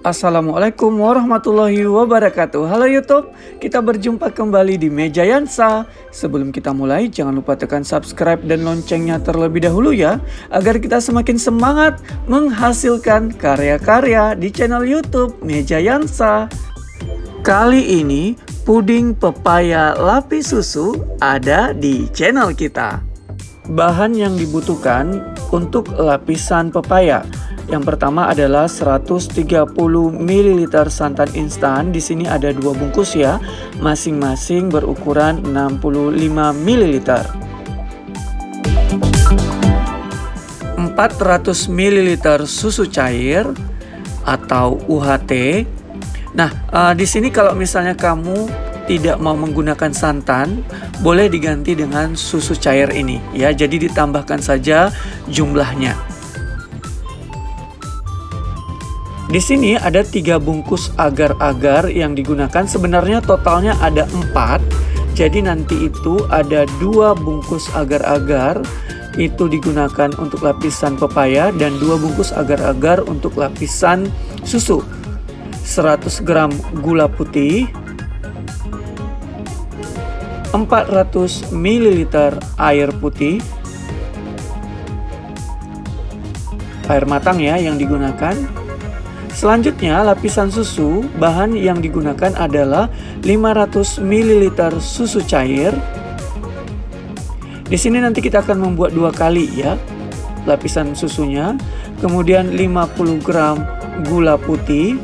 Assalamualaikum warahmatullahi wabarakatuh. Halo YouTube, kita berjumpa kembali di Meja Yansa. Sebelum kita mulai, jangan lupa tekan subscribe dan loncengnya terlebih dahulu ya, agar kita semakin semangat menghasilkan karya-karya di channel YouTube Meja Yansa. Kali ini, puding pepaya lapis susu ada di channel kita. Bahan yang dibutuhkan untuk lapisan pepaya. Yang pertama adalah 130 ml santan instan. Di sini ada 2 bungkus ya, masing-masing berukuran 65 ml. 400 ml susu cair atau UHT. Nah, di sini kalau misalnya kamu tidak mau menggunakan santan, boleh diganti dengan susu cair ini ya. Jadi ditambahkan saja jumlahnya. Di sini ada 3 bungkus agar-agar yang digunakan. Sebenarnya totalnya ada 4. Jadi nanti itu ada 2 bungkus agar-agar itu digunakan untuk lapisan pepaya dan 2 bungkus agar-agar untuk lapisan susu. 100 gram gula putih, 400 ml air putih, air matang ya yang digunakan. Selanjutnya lapisan susu, bahan yang digunakan adalah 500 ml susu cair. Di sini nanti kita akan membuat 2 kali ya lapisan susunya. Kemudian 50 gram gula putih.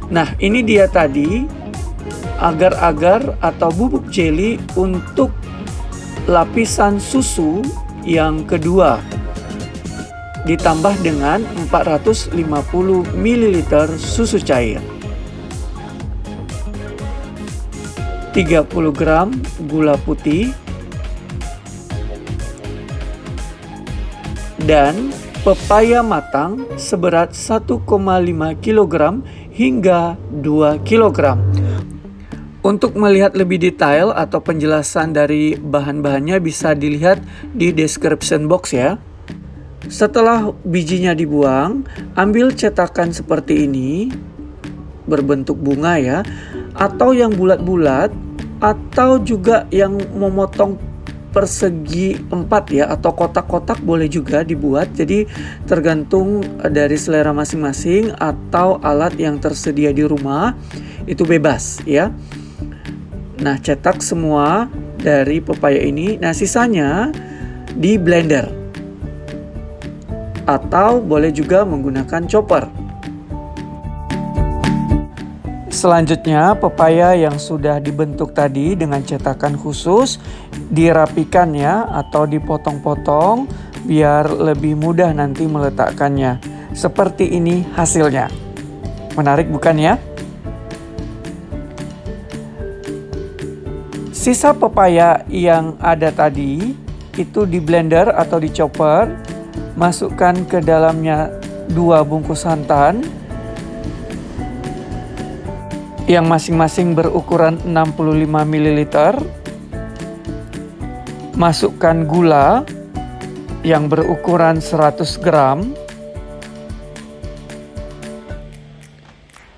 Nah, ini dia tadi agar-agar atau bubuk jeli untuk lapisan susu yang kedua. Ditambah dengan 450 ml susu cair, 30 gram gula putih, dan pepaya matang seberat 1,5 kg hingga 2 kg. Untuk melihat lebih detail atau penjelasan dari bahan-bahannya bisa dilihat di description box ya. Setelah bijinya dibuang, ambil cetakan seperti ini, berbentuk bunga ya, atau yang bulat-bulat, atau juga yang memotong persegi 4 ya, atau kotak-kotak boleh juga dibuat. Jadi tergantung dari selera masing-masing atau alat yang tersedia di rumah, itu bebas ya. Nah, cetak semua dari pepaya ini. Nah, sisanya di blender. Atau boleh juga menggunakan chopper. Selanjutnya, pepaya yang sudah dibentuk tadi dengan cetakan khusus dirapikan ya, atau dipotong-potong biar lebih mudah nanti meletakkannya. Seperti ini hasilnya. Menarik bukan ya? Sisa pepaya yang ada tadi itu di blender atau di chopper. Masukkan ke dalamnya 2 bungkus santan yang masing-masing berukuran 65 ml. Masukkan gula yang berukuran 100 gram.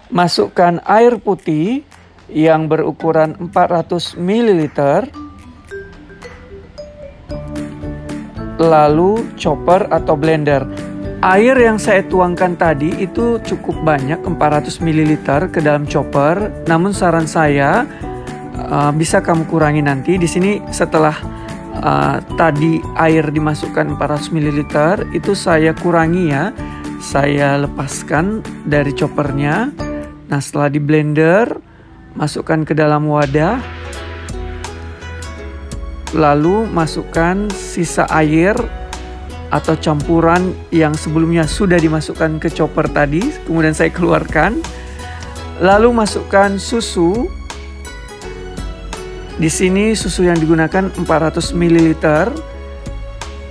Masukkan air putih yang berukuran 400 ml. Lalu chopper atau blender. Air yang saya tuangkan tadi itu cukup banyak, 400 ml ke dalam chopper. Namun saran saya bisa kamu kurangi nanti. Di sini setelah tadi air dimasukkan 400 ml itu saya kurangi ya. Saya lepaskan dari choppernya. Nah, setelah di blender, masukkan ke dalam wadah. Lalu masukkan sisa air atau campuran yang sebelumnya sudah dimasukkan ke chopper tadi. Kemudian saya keluarkan. Lalu masukkan susu. Di sini susu yang digunakan 400 ml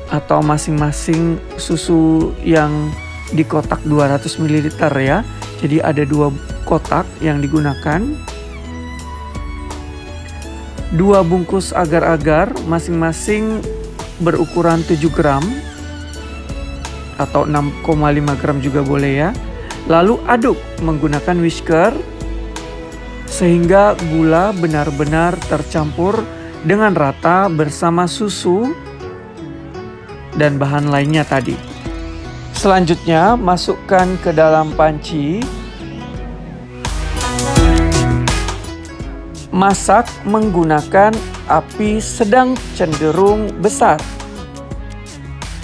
atau masing-masing susu yang di kotak 200 ml ya. Jadi ada 2 kotak yang digunakan. 2 bungkus agar-agar masing-masing berukuran 7 gram. atau 6,5 gram juga boleh ya. Lalu aduk menggunakan whisker sehingga gula benar-benar tercampur dengan rata bersama susu dan bahan lainnya tadi. Selanjutnya masukkan ke dalam panci. Masak menggunakan api sedang cenderung besar.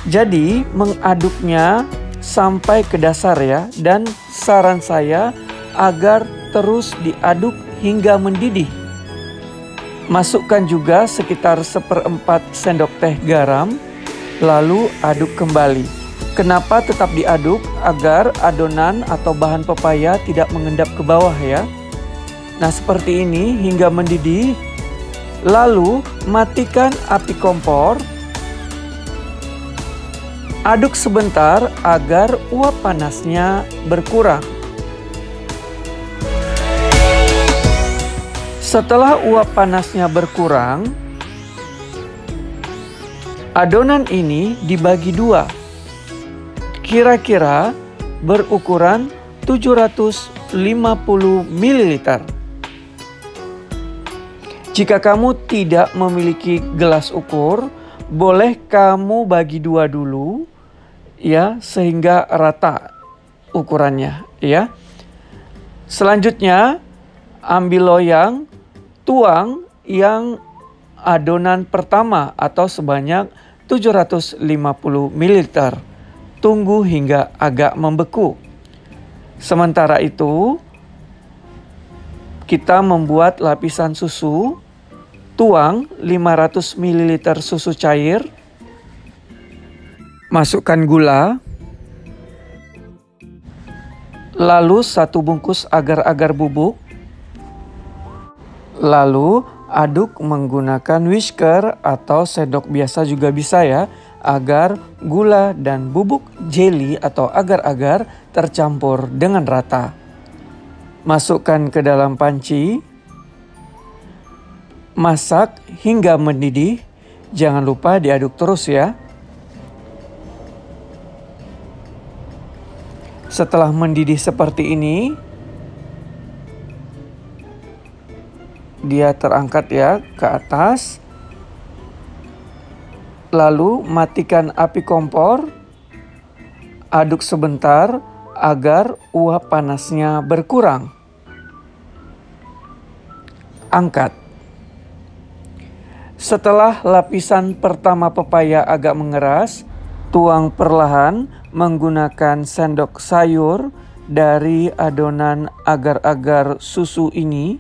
Jadi mengaduknya sampai ke dasar ya, dan saran saya agar terus diaduk hingga mendidih. Masukkan juga sekitar 1/4 sendok teh garam, lalu aduk kembali. Kenapa tetap diaduk? Agar adonan atau bahan pepaya tidak mengendap ke bawah ya. Nah seperti ini hingga mendidih. Lalu matikan api kompor. Aduk sebentar agar uap panasnya berkurang. Setelah uap panasnya berkurang, adonan ini dibagi dua. Kira-kira berukuran 750 ml. Jika kamu tidak memiliki gelas ukur, boleh kamu bagi dua dulu ya, sehingga rata ukurannya ya. Selanjutnya ambil loyang, tuang yang adonan pertama atau sebanyak 750 ml. Tunggu hingga agak membeku. Sementara itu kita membuat lapisan susu. Tuang 500 ml susu cair. Masukkan gula. Lalu 1 bungkus agar-agar bubuk. Lalu aduk menggunakan whisker atau sendok biasa juga bisa ya, agar gula dan bubuk jelly atau agar-agar tercampur dengan rata. Masukkan ke dalam panci. Masak hingga mendidih. Jangan lupa diaduk terus ya. Setelah mendidih seperti ini, dia terangkat ya ke atas. Lalu matikan api kompor. Aduk sebentar agar uap panasnya berkurang. Angkat. Setelah lapisan pertama pepaya agak mengeras, tuang perlahan menggunakan sendok sayur dari adonan agar-agar susu ini.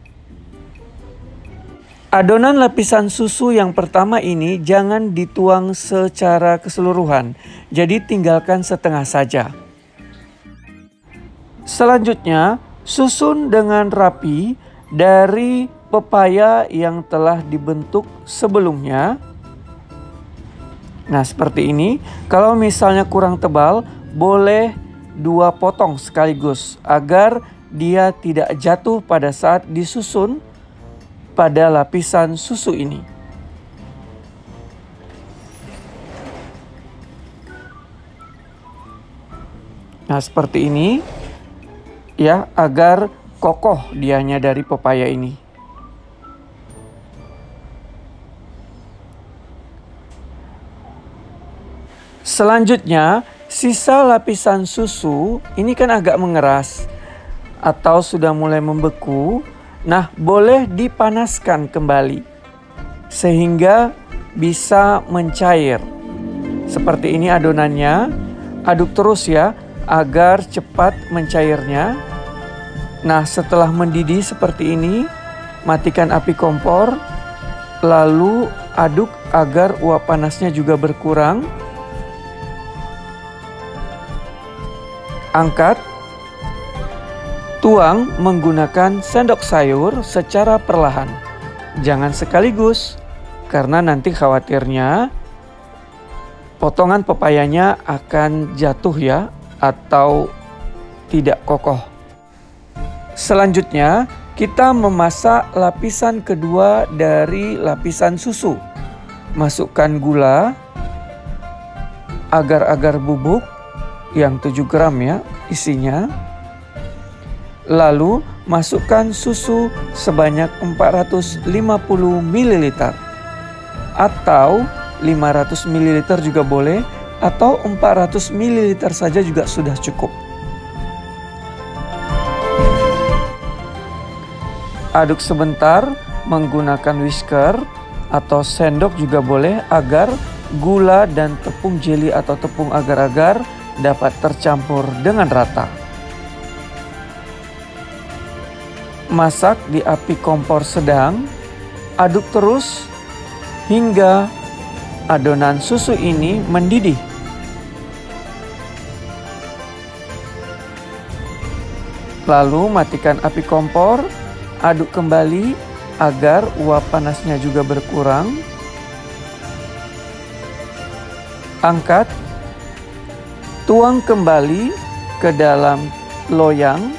Adonan lapisan susu yang pertama ini jangan dituang secara keseluruhan, jadi tinggalkan setengah saja. Selanjutnya, susun dengan rapi dari pepaya yang telah dibentuk sebelumnya. Nah seperti ini. Kalau misalnya kurang tebal, boleh 2 potong sekaligus agar dia tidak jatuh pada saat disusun pada lapisan susu ini. Nah seperti ini ya, agar kokoh dianya dari pepaya ini. Selanjutnya, sisa lapisan susu ini kan agak mengeras atau sudah mulai membeku. Nah, boleh dipanaskan kembali sehingga bisa mencair. Seperti ini adonannya. Aduk terus ya agar cepat mencairnya. Nah, setelah mendidih seperti ini, matikan api kompor. Lalu aduk agar uap panasnya juga berkurang. Angkat, tuang menggunakan sendok sayur secara perlahan. Jangan sekaligus, karena nanti khawatirnya potongan pepayanya akan jatuh ya, atau tidak kokoh. Selanjutnya, kita memasak lapisan kedua dari lapisan susu. Masukkan gula, agar-agar bubuk, yang 7 gram ya isinya. Lalu masukkan susu sebanyak 450 ml atau 500 ml juga boleh, atau 400 ml saja juga sudah cukup. Aduk sebentar menggunakan whisker atau sendok juga boleh agar gula dan tepung jeli atau tepung agar-agar dapat tercampur dengan rata. Masak di api kompor sedang, aduk terus hingga adonan susu ini mendidih. Lalu matikan api kompor, aduk kembali agar uap panasnya juga berkurang. Angkat, tuang kembali ke dalam loyang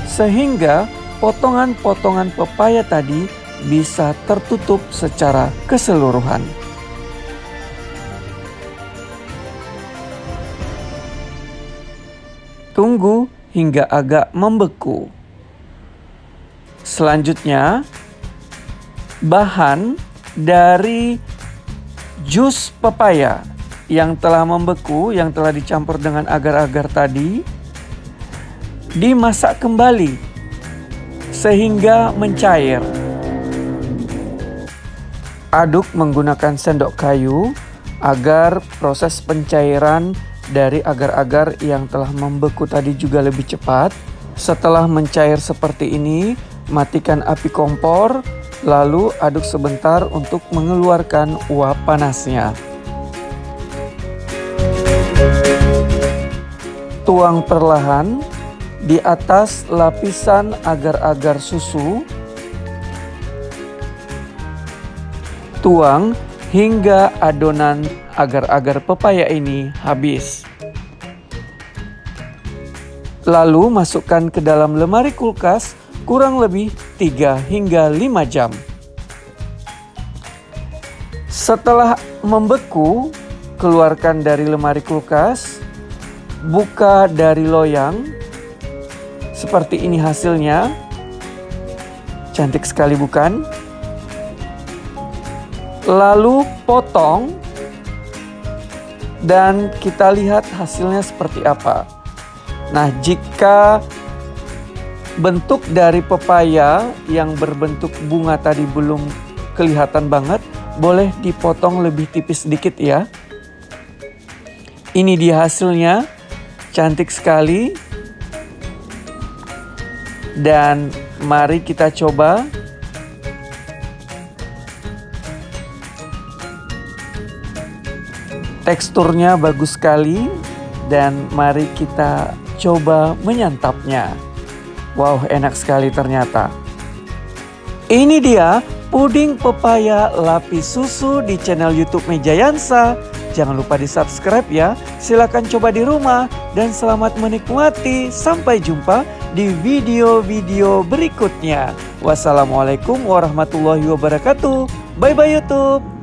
sehingga potongan-potongan pepaya tadi bisa tertutup secara keseluruhan. Tunggu hingga agak membeku. Selanjutnya, bahan dari jus pepaya yang telah membeku, yang telah dicampur dengan agar-agar tadi, dimasak kembali sehingga mencair. Aduk menggunakan sendok kayu agar proses pencairan dari agar-agar yang telah membeku tadi juga lebih cepat. Setelah mencair seperti ini, matikan api kompor, lalu aduk sebentar untuk mengeluarkan uap panasnya. Tuang perlahan di atas lapisan agar-agar susu. Tuang hingga adonan agar-agar pepaya ini habis. Lalu masukkan ke dalam lemari kulkas kurang lebih 3 hingga 5 jam. Setelah membeku, keluarkan dari lemari kulkas. Buka dari loyang. Seperti ini hasilnya. Cantik sekali bukan? Lalu potong dan kita lihat hasilnya seperti apa. Nah, jika bentuk dari pepaya yang berbentuk bunga tadi belum kelihatan banget, boleh dipotong lebih tipis sedikit ya. Ini dia hasilnya. Cantik sekali. Dan mari kita coba. Teksturnya bagus sekali. Dan mari kita coba menyantapnya. Wow, enak sekali ternyata. Ini dia puding pepaya lapis susu di channel YouTube Mejayansa. Jangan lupa di-subscribe ya. Silakan coba di rumah dan selamat menikmati. Sampai jumpa di video-video berikutnya. Wassalamualaikum warahmatullahi wabarakatuh. Bye bye YouTube.